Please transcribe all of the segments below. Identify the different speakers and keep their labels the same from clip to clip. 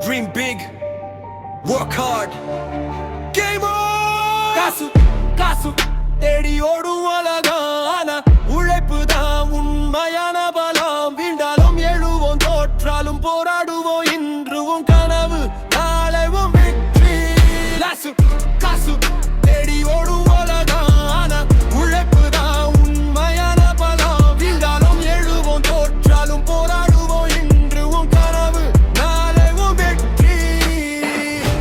Speaker 1: dream big, work hard. Game on!
Speaker 2: காசு தேடி ஓடும் அழகான உழைப்பு தான் உண்மையான பலம். வீழ்ந்தாலும் எழுவோம், தோற்றாலும் போராடுவோம். இன்றுவும் கனவு, நாளைவும் வெற்றி. காசு தேடி ஓடும் அழகான உழைப்பு தான் உண்மையான பலம். வீழ்ந்தாலும் எழுவோம், தோற்றாலும் போராடுவோம். இன்றுவும் கனவு, நாளைவும் வெற்றி.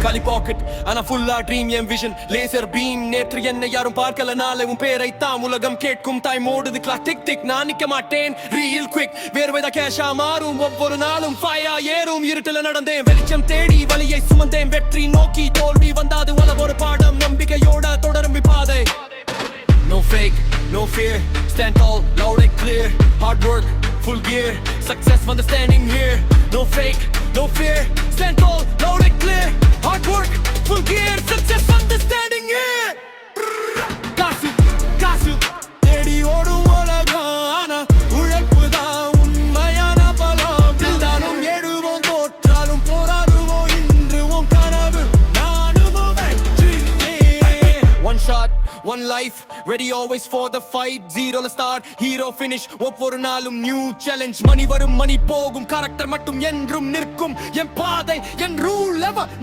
Speaker 2: காலி பாக்கெட் ஆனா ஃபுல்லா ட்ரீம், என் விஷன் லேசர் பீம். நேற்று என்னை யாரும் பார்க்கல, நாளை உன் பேரை தாம் உலகம் கேட்கும். தாய் மோடுது கிளாக் டிக் டிக், நான் நிக்க மாட்டேன் ரீல் குவிக். வேர்வைதா கேஷா மாறும், ஒவ்வொரு நாளும் ஃபயா ஏறும். இருட்டுல நடந்தேன், வெளிச்சம் தேடி வழியை சுமந்தேன். வெற்றி நோக்கி தோல்வி வந்தாது வல ஒரு பாடம். நம்பிக்கையோட தொடரும் பாதை. No fake, no fear, stand tall, loud and clear. Hard work, full gear, success when they're standing here. No fake, no fear, stand tall, loud and clear. Hard work, full gear, success when they're standing here. காசு தேடி ஓடும் உலகான உழைப்பு தான் உண்மையான பலம். வீழ்ந்தாலும் எழுவோம், தோற்றாலும் போராடுவோம். இன்றுவும் கனவு, நானும் வெற்றி. One shot, one life, ready always for the fight. Zero la start, hero finish. ஒவ்வொரு நாளும் நியூ சேலஞ்ச். மணி வரும், மணி போகும், கரெக்டர் மட்டும் என்றும் நிற்கும். என் பாதை, என் rule,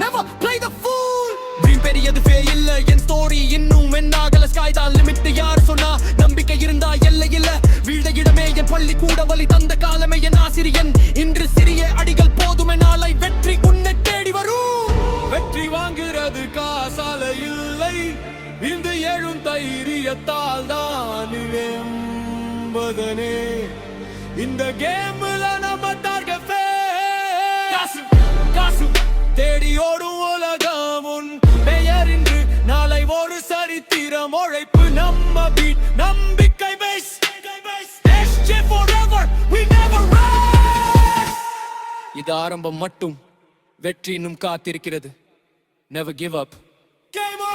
Speaker 2: never play the fool. Dream பெரியது ஃபே இல்ல, என் ஸ்டோரி இன்னும் என்னாகல. ஸ்கை தான் லிமிட், யார் சொன்னா நம்பிக்கை இருந்தா எல்லை இல்ல. வீழ்ந்த இடமே என் பள்ளி கூட, வழி தந்த காலமே என் ஆசிரியன். இன்று சிறிய அடிகள் போதுமே, நாளை வெற்றி உன்னை தேடி வரும். வெற்றி வாங்குறது காசால இல்லை, இந்த எழும் தைரியத்தால் தான் என்பதனே. இந்த கேம்ல நம்ம டார்கெட் காசு தேடி ஓடும் உலகம் உன் பெயர். இன்று நாளை ஒரு சரித்திரம். உழைப்பு நம்ம பீட், நம்பிக்கை base. SJ forever, we never rest. இது ஆரம்பம் மட்டும், வெற்றி இன்னும் காத்திருக்கிறது. Never give up. Game on!